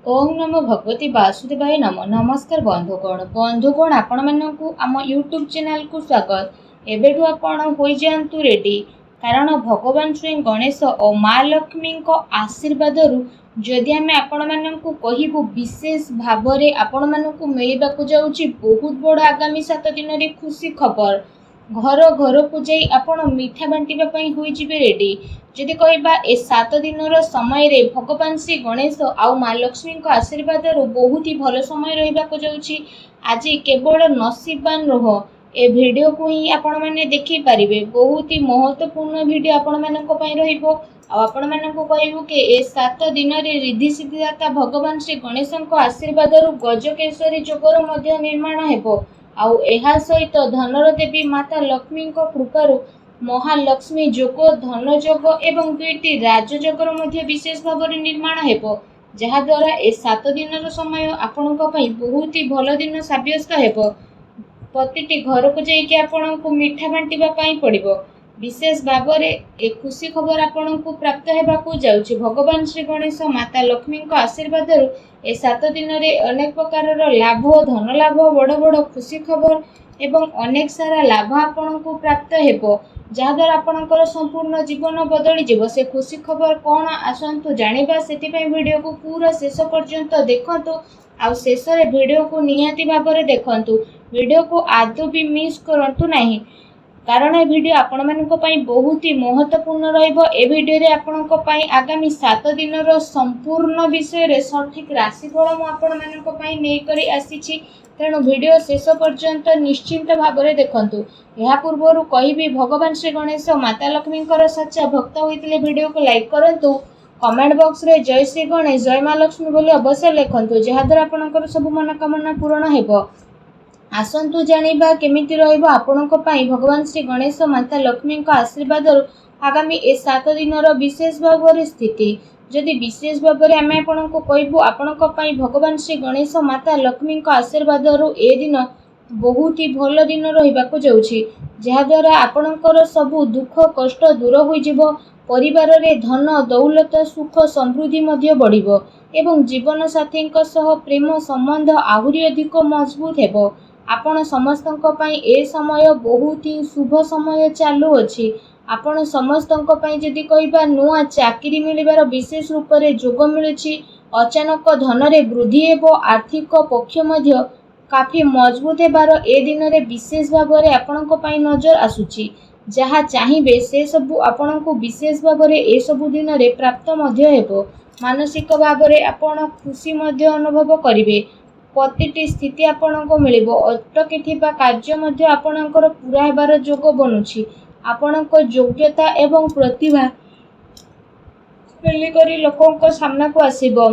ओम नमो भगवती वासुदेवाय नमो। नमस्कार बंधुगण आपण मानकु आम यूट्यूब चैनल को स्वागत। एबेठु आपण होई जांतु रेडी, कारण भगवान श्री गणेश और माँ लक्ष्मी को आशीर्वाद जदि आम आपण मानकु कहिबु विशेष भावरे आपण मानकु मिलिबाकु जाउची बहुत बड़ आगामी 7 दिन रे खुशी खबर। घर घर को जाई आपण मिठा बांटिबा पई होई जिबे रेडी। जदि कहबा ए 7 दिन समय रे भगवान श्री गणेश आउ माँ लक्ष्मी को आशीर्वाद बहुत ही भल समय रहिबाकु जाउची। आज केवल नसीबवान रह ए वीडियो को ही आपण माने देखि पारिबे। बहुत ही महत्वपूर्ण वीडियो आपण मानक पई रहिबो। आपण मानक कहबो कि ए 7 दिन रे रिद्धि सिद्धिदाता भगवान श्री गणेश को आशीर्वाद गजकेशरी जोगर मध्य निर्माण हेबो। आउ एहा सहित धनर देवी माता लक्ष्मी को कृपारु महालक्ष्मी जोग, धन जोग एवं 2टी राजयोगर मध्य विशेष भाव निर्माण हेबो, जहा द्वारा ए 7 दिन समय आपणक पई बहुत ही भल दिन साब्यस्त हेबो। प्रतिटी घर को जाइके आपणक मिठा बांटिबा पई पड़िबो। विशेष भाव ए खुशी खबर आपणक प्राप्त हेबाकु जाउछि। भगवान श्री गणेश माता लक्ष्मी को आशीर्वाद ए 7 दिन रे अनेक प्रकार लाभ, धन लाभ, बड़ बड़ खुशी खबर एवं अनेक सारा लाभ आपणक प्राप्त हेबो, जहाद्वारा आपणकर संपूर्ण जीवन बदली जीव। से खुशी खबर कौन आसतु जानिबा, सेतिपई वीडियो को पूरा शेष पर्यंत देखंतु। आ शेष रे वीडियो को निहाती भाबरे देखंतु। वीडियो को आदौ भी मिस करंतु नाही, कारण ए वीडियो आपण मानक पई बहुत ही महत्वपूर्ण रहिबो। ए वीडियो रे आपणक पई आगामी 7 दिन रो संपूर्ण विषय रे सठिक राशिफल मु आपण मानक पई नै करी आसीछि। तेणु वीडियो शेष पर्यंत निश्चिंत भाबरे देखंतु। या पूर्वरु कहिबी भगवान श्री गणेश माता लक्ष्मी सच्चा भक्त होइतिले वीडियो को लाइक करंतु। कमेंट बॉक्स रे जय श्री गणेश, जय माँ लक्ष्मी बोली अवश्य लिखंतु, जहाद्वारा आपणकर सब मनोकामना पूर्ण हेबो। आसंतु जानिबा केमिति रहइबो आपणक पई भगवान श्री गणेश माता लक्ष्मी आशीर्वाद आगामी ए 7 दिन विशेष भाव स्थिति। जदि विशेष भाव में आम आपको कहबू आपणक पई भगवान श्री गणेश माता लक्ष्मी आशीर्वाद ए दिन बहुत ही भल दिन रहिबाकु जाउछि, जहाद्वारा आपणकर सबु दुख कष्ट दूर होई जिवो। परिवार रे धन दौलत सुख समृद्धि मध्य बढ़िबो एवं जीवन साथी प्रेम संबंध आहुरी अधिक मजबूत हेबो। आपण समस्तक पई ए समय बहुत ही शुभ समय चालू अछि। आपण समस्तक पई जदि कहबा नुआ चाकरी मिलिबार विशेष रूप रे जोग मिलुछि। अचानक धन रे वृद्धि हेबो। आर्थिक पक्ष मध्य काफी मजबूत हेबार ए दिन रे विशेष भाव रे आपणक पई नजर आसुछि। जहा चाहिबे से सबु आपणक विशेष भाव रे ए सबु दिन रे प्राप्त मध्य हेबो। मानसिक भाव रे आपण खुशी मध्य अनुभव करिवे। प्रतिटी स्थिति आपणको मिलिबो। अटकी थिबा कार्य मध्य आपणकर पूरा हेबार जोग बनुछि। आपणक योग्यता एवं प्रतिभा करी लोकंक सामना को आसीबो।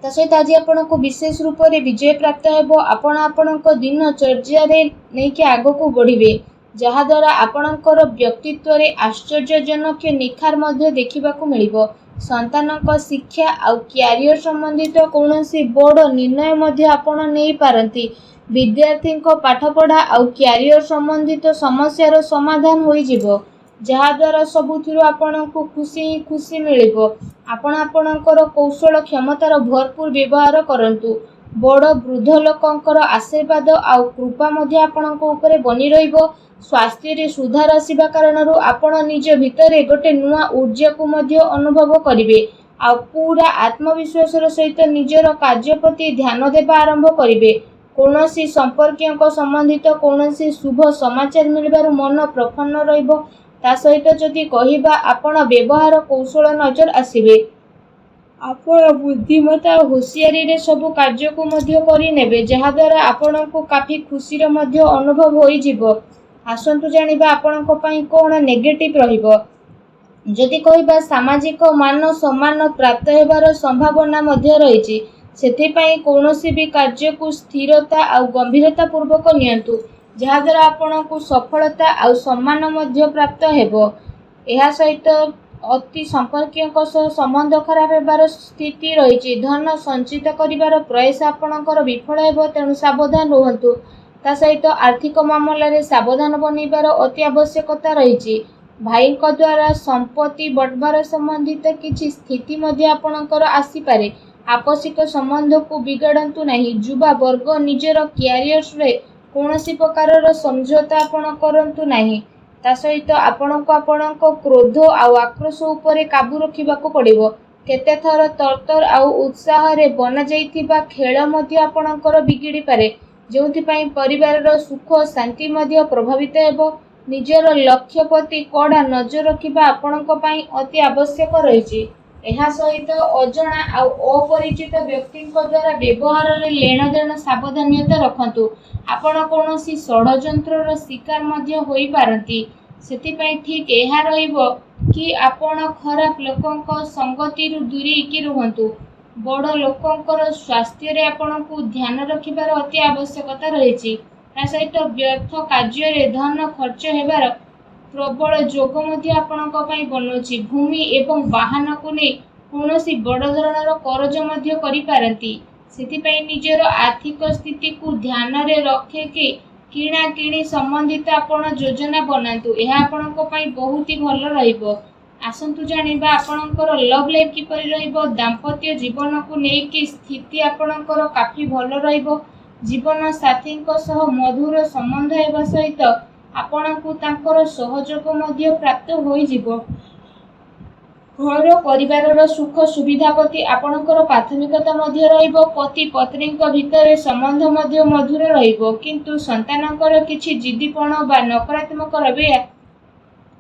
ता सहित आज आपणको विशेष रूप रे विजय प्राप्त हेबो। आपण आपणक दिन चर्या रे नेकी आगो को बढ़िबे, जहा द्वारा आपणकर व्यक्तित्व रे आश्चर्यजनक निखार मध्य देखिबाकू मिलिबो। संतानक शिक्षा आउ क्यारियर संबंधित कौनसी बड़ निर्णय मध्य आपण नहीं पारंती। विद्यार्थी को पाठपढ़ा आउ क्यारियर संबंधित समस्यार समाधान होई जिवो, जहा द्वारा सबुथिरु आपणको खुशी मिलिबो। आपण आपणकर कौशल क्षमतार भरपूर व्यवहार करंतु। बड़ वृद्ध लोकंकर आशीर्वाद आउ कृपा मध्य आपणको ऊपर बनी रहिबो। स्वास्थ्य रे सुधार आसीबा कारणरु आपण निज भितरे गोटे नुआ ऊर्जा को मध्य अनुभव करिवे। आ पूरा आत्मविश्वास सहित निजर कार्य प्रति ध्यान देबा आरंभ करिवे। कौनसी संपर्कियों को संबंधित कौनसी शुभ समाचार मिलबार मन प्रफुल्ल रहिबो। ता सहित जदि कहिबा आपण व्यवहार कौशल नजर आसीबे। आपण बुद्धिमत्ता होशियारी रे सब कार्य को मध्य करि नेबे, जहा द्वारा आपण को काफी खुशी रे मध्य अनुभव होई जिवो। आसंतु जानिबा आपणक पई कोन नेगेटिव रहिबो। जदि कहिबा सामाजिक मान सम्मान प्राप्त हेबार संभावना मध्य रहिछि। सेथिपई कौनसी भी कार्य को स्थिरता और गंभीरता पूर्वक नियंतु, जहा द्वारा आपणक सफलता और सम्मान मध्य प्राप्त हेबो। एहा सहित अति संपर्कियों सह संबंध खराब हेबार स्थिति रहिछि। धन संचित करिवार प्रयास आपणकर विफल हेबो, तेणु सावधान रुहंतु। ता सहित आर्थिक मामला रे सावधान बनिबार अति आवश्यकता रहिछि। भाई द्वारा संपत्ति बंटवार संबंधित किछि स्थिति मध्य आपणकर आसी पारे। आपसिक संबंध को बिगाड़ंतु नहीं। युवा वर्ग निजर क्यारियर्स रे कौनसी प्रकार समझौता आपण करंतु नहीं। ता सहित आपणको आपणको क्रोध आउ आक्रोश उपरे काबू रखिबाको पड़िबो। केते थर तरतर आउ उत्साह रे बना जाइथिबा खेल मध्य आपणकर बिगिड़ी पारे, जोंथि पई परिवारर सुख शांति मध्य प्रभावित हेबो। निजर लक्ष्य प्रति कड़ा नजर रखिबा आपणको पई अति आवश्यक रहिछि। ଏହା ସହିତ ଅଜଣା ଆଉ ଅପରିଚିତ ବ୍ୟକ୍ତିଙ୍କ ଦ୍ୱାରା ବ୍ୟବହାରରେ ଲେଣଦେଣ ସାବଧାନତା ରଖନ୍ତୁ। ଆପଣ କୌଣସି ଷଡ଼ଯନ୍ତ୍ରର ଶିକାର ମଧ୍ୟ ହୋଇପାରନ୍ତି। ସେଥିପାଇଁ ଠିକ୍ ଏହା ରହିବ କି ଆପଣ ଖରାପ ଲୋକଙ୍କ ସଙ୍ଗତିରୁ ଦୂରେଇକି ରୁହନ୍ତୁ। ବଡ଼ ଲୋକଙ୍କର ସ୍ୱାସ୍ଥ୍ୟରେ ଆପଣଙ୍କୁ ଧ୍ୟାନ ରଖିବାର ଅତି ଆବଶ୍ୟକତା ରହିଛି। ତା ସହିତ ବ୍ୟର୍ଥ କାର୍ଯ୍ୟରେ ଧନ ଖର୍ଚ୍ଚ ହେବାର ପ୍ରବଳ ଯୋଗ ମଧ୍ୟ ଆପଣଙ୍କ ପାଇଁ ବନୁଛି। ଭୂମି ଏବଂ ବାହନକୁ ନେଇ କୌଣସି ବଡ଼ ଧରଣର କରଜ ମଧ୍ୟ କରିପାରନ୍ତି। ସେଥିପାଇଁ ନିଜର ଆର୍ଥିକ ସ୍ଥିତିକୁ ଧ୍ୟାନରେ ରଖିକି କିଣାକିଣି ସମ୍ବନ୍ଧିତ ଆପଣ ଯୋଜନା ବନାନ୍ତୁ। ଏହା ଆପଣଙ୍କ ପାଇଁ ବହୁତ ଭଲ ରହିବ। ଆସନ୍ତୁ ଜାଣିବା ଆପଣଙ୍କର ଲଭ୍ ଲାଇଫ୍ କିପରି ରହିବ। ଦାମ୍ପତ୍ୟ ଜୀବନକୁ ନେଇକି ସ୍ଥିତି ଆପଣଙ୍କର କାଫି ଭଲ ରହିବ। ଜୀବନ ସାଥୀଙ୍କ ସହ ମଧୁର ସମ୍ବନ୍ଧ ହେବା ସହିତ ଆପଣଙ୍କୁ ତାଙ୍କର ସହଯୋଗ ମଧ୍ୟ ପ୍ରାପ୍ତ ହୋଇଯିବ। ଘର ପରିବାରର ସୁଖ ସୁବିଧା ପ୍ରତି ଆପଣଙ୍କର ପ୍ରାଥମିକତା ମଧ୍ୟ ରହିବ। ପତି ପତ୍ନୀଙ୍କ ଭିତରେ ସମ୍ବନ୍ଧ ମଧ୍ୟ ମଧୁର ରହିବ। କିନ୍ତୁ ସନ୍ତାନଙ୍କର କିଛି ଜିଦ୍ଦିପଣ ବା ନକାରାତ୍ମକ ରବୈୟା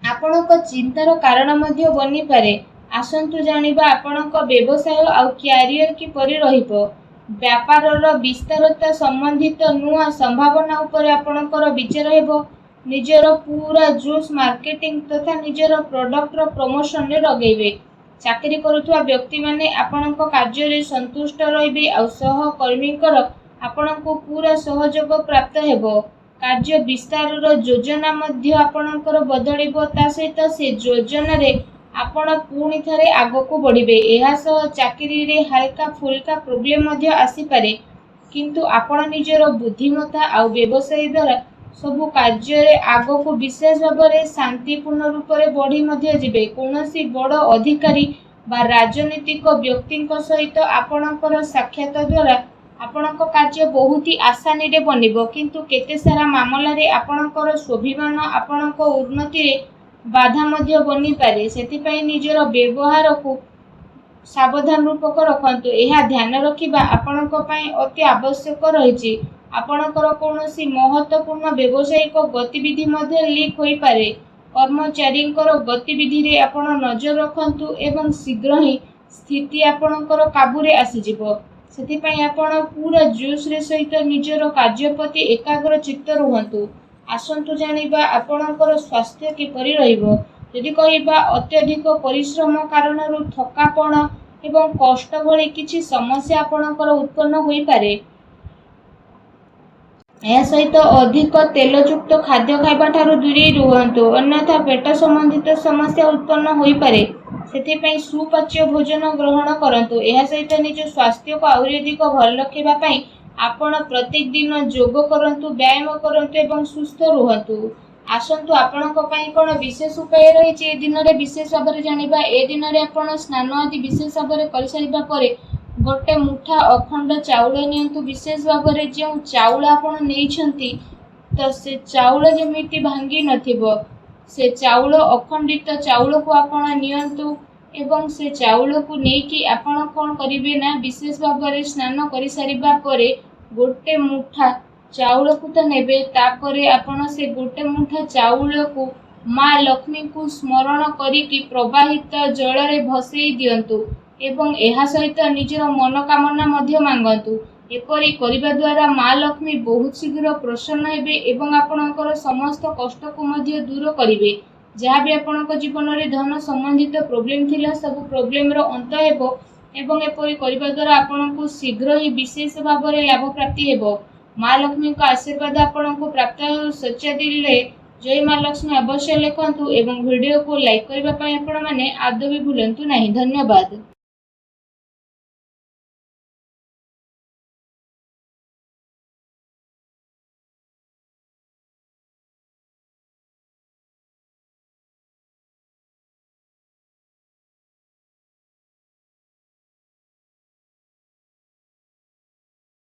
ଆପଣଙ୍କ ଚିନ୍ତାର କାରଣ ମଧ୍ୟ ବନିପାରେ। ଆସନ୍ତୁ ଜାଣିବା ଆପଣଙ୍କ ବ୍ୟବସାୟ ଆଉ କ୍ୟାରିୟର କିପରି ରହିବ। ବ୍ୟାପାରର ବିସ୍ତାରତା ସମ୍ବନ୍ଧିତ ନୂଆ ସମ୍ଭାବନା ଉପରେ ଆପଣଙ୍କର ବିଚାର ହେବ। ନିଜର ପୂରା ଜୋସ୍ ମାର୍କେଟିଂ ତଥା ନିଜର ପ୍ରଡକ୍ଟର ପ୍ରମୋସନରେ ଲଗେଇବେ। ଚାକିରି କରୁଥିବା ବ୍ୟକ୍ତିମାନେ ଆପଣଙ୍କ କାର୍ଯ୍ୟରେ ସନ୍ତୁଷ୍ଟ ରହିବେ ଆଉ ସହକର୍ମୀଙ୍କର ଆପଣଙ୍କୁ ପୂରା ସହଯୋଗ ପ୍ରାପ୍ତ ହେବ। କାର୍ଯ୍ୟ ବିସ୍ତାରର ଯୋଜନା ମଧ୍ୟ ଆପଣଙ୍କର ବଦଳିବ। ତା ସହିତ ସେ ଯୋଜନାରେ ଆପଣ ପୁଣି ଥରେ ଆଗକୁ ବଢ଼ିବେ। ଏହା ସହ ଚାକିରିରେ ହାଲକା ଫୁଲକା ପ୍ରୋବ୍ଲେମ ମଧ୍ୟ ଆସିପାରେ, କିନ୍ତୁ ଆପଣ ନିଜର ବୁଦ୍ଧିମତ୍ତା ଆଉ ବ୍ୟବସାୟ ଦ୍ୱାରା ସବୁ କାର୍ଯ୍ୟରେ ଆଗକୁ ବିଶେଷ ଭାବରେ ଶାନ୍ତିପୂର୍ଣ୍ଣ ରୂପରେ ବଢ଼ି ମଧ୍ୟ ଯିବେ। କୌଣସି ବଡ଼ ଅଧିକାରୀ ବା ରାଜନୈତିକ ବ୍ୟକ୍ତିଙ୍କ ସହିତ ଆପଣଙ୍କର ସାକ୍ଷାତ ଦ୍ୱାରା ଆପଣଙ୍କ କାର୍ଯ୍ୟ ବହୁତ ଆସାନୀରେ ବନିବ, କିନ୍ତୁ କେତେ ସାରା ମାମଲାରେ ଆପଣଙ୍କର ସ୍ୱାଭିମାନ ଆପଣଙ୍କ ଉନ୍ନତିରେ ବାଧା ମଧ୍ୟ ବନିପାରେ। ସେଥିପାଇଁ ନିଜର ବ୍ୟବହାରକୁ ସାବଧାନ ରୂପକ ରଖନ୍ତୁ। ଏହା ଧ୍ୟାନ ରଖିବା ଆପଣଙ୍କ ପାଇଁ ଅତି ଆବଶ୍ୟକ ରହିଛି। ଆପଣଙ୍କର କୌଣସି ମହତ୍ତ୍ୱପୂର୍ଣ୍ଣ ବ୍ୟବସାୟିକ ଗତିବିଧି ମଧ୍ୟ ଲିକ୍ ହୋଇପାରେ। କର୍ମଚାରୀଙ୍କର ଗତିବିଧିରେ ଆପଣ ନଜର ରଖନ୍ତୁ ଏବଂ ଶୀଘ୍ର ହିଁ ସ୍ଥିତି ଆପଣଙ୍କର କାବୁରେ ଆସିଯିବ। ସେଥିପାଇଁ ଆପଣ ପୂରା ଜୋସ୍ରେ ସହିତ ନିଜର କାର୍ଯ୍ୟ ପ୍ରତି ଏକାଗ୍ର ଚିତ୍ତ ରୁହନ୍ତୁ। ଆସନ୍ତୁ ଜାଣିବା ଆପଣଙ୍କର ସ୍ୱାସ୍ଥ୍ୟ କିପରି ରହିବ। ଯଦି କହିବା ଅତ୍ୟଧିକ ପରିଶ୍ରମ କାରଣରୁ ଥକାପଣ ଏବଂ କଷ୍ଟ ଭଳି କିଛି ସମସ୍ୟା ଆପଣଙ୍କର ଉତ୍ପନ୍ନ ହୋଇପାରେ। ଏହା ସହିତ ଅଧିକ ତେଲଯୁକ୍ତ ଖାଦ୍ୟ ଖାଇବା ଠାରୁ ଦୂରେଇ ରୁହନ୍ତୁ, ଅନ୍ୟଥା ପେଟ ସମ୍ବନ୍ଧିତ ସମସ୍ୟା ଉତ୍ପନ୍ନ ହୋଇପାରେ। ସେଥିପାଇଁ ସୁପାଚ୍ୟ ଭୋଜନ ଗ୍ରହଣ କରନ୍ତୁ। ଏହା ସହିତ ନିଜ ସ୍ୱାସ୍ଥ୍ୟକୁ ଆହୁରି ଅଧିକ ଭଲ ରଖିବା ପାଇଁ ଆପଣ ପ୍ରତ୍ୟେକ ଦିନ ଯୋଗ କରନ୍ତୁ, ବ୍ୟାୟାମ କରନ୍ତୁ ଏବଂ ସୁସ୍ଥ ରୁହନ୍ତୁ। ଆସନ୍ତୁ ଆପଣଙ୍କ ପାଇଁ କ'ଣ ବିଶେଷ ଉପାୟ ରହିଛି ଏ ଦିନରେ ବିଶେଷ ଭାବରେ ଜାଣିବା। ଏ ଦିନରେ ଆପଣ ସ୍ନାନ ଆଦି ବିଶେଷ ଭାବରେ କରିସାରିବା ପରେ ଗୋଟେ ମୁଠା ଅଖଣ୍ଡ ଚାଉଳ ନିଅନ୍ତୁ। ବିଶେଷ ଭାବରେ ଯେଉଁ ଚାଉଳ ଆପଣ ନେଇଛନ୍ତି ତ ସେ ଚାଉଳ ଯେମିତି ଭାଙ୍ଗି ନଥିବ, ସେ ଚାଉଳ ଅଖଣ୍ଡିତ ଚାଉଳକୁ ଆପଣ ନିଅନ୍ତୁ ଏବଂ ସେ ଚାଉଳକୁ ନେଇକି ଆପଣ କ'ଣ କରିବେ ନା ବିଶେଷ ଭାବରେ ସ୍ନାନ କରିସାରିବା ପରେ ଗୋଟେ ମୁଠା ଚାଉଳକୁ ତ ନେବେ, ତାପରେ ଆପଣ ସେ ଗୋଟେ ମୁଠା ଚାଉଳକୁ ମା ଲକ୍ଷ୍ମୀଙ୍କୁ ସ୍ମରଣ କରିକି ପ୍ରବାହିତ ଜଳରେ ଭସେଇ ଦିଅନ୍ତୁ ଏବଂ ଏହା ସହିତ ନିଜର ମନୋକାମନା ମଧ୍ୟ ମାଗନ୍ତୁ। ଏପରି କରିବା ଦ୍ୱାରା ମା ଲକ୍ଷ୍ମୀ ବହୁତ ଶୀଘ୍ର ପ୍ରସନ୍ନ ହେବେ ଏବଂ ଆପଣଙ୍କର ସମସ୍ତ କଷ୍ଟକୁ ମଧ୍ୟ ଦୂର କରିବେ। ଯାହା ବି ଆପଣଙ୍କ ଜୀବନରେ ଧନ ସମ୍ବନ୍ଧିତ ପ୍ରୋବ୍ଲେମ ଥିଲା, ସବୁ ପ୍ରୋବ୍ଲେମର ଅନ୍ତ ହେବ ଏବଂ ଏପରି କରିବା ଦ୍ୱାରା ଆପଣଙ୍କୁ ଶୀଘ୍ର ହିଁ ବିଶେଷ ଭାବରେ ଲାଭ ପ୍ରାପ୍ତି ହେବ। ମା ଲକ୍ଷ୍ମୀଙ୍କ ଆଶୀର୍ବାଦ ଆପଣଙ୍କୁ ପ୍ରାପ୍ତ ହେଉ। ସଚ୍ଚା ଦିଲରେ ଜୟ ମା ଲକ୍ଷ୍ମୀ ଅବଶ୍ୟ ଲେଖନ୍ତୁ ଏବଂ ଭିଡ଼ିଓକୁ ଲାଇକ୍ କରିବା ପାଇଁ ଆପଣମାନେ ଆଦୌ ବି ଭୁଲନ୍ତୁ ନାହିଁ। ଧନ୍ୟବାଦ।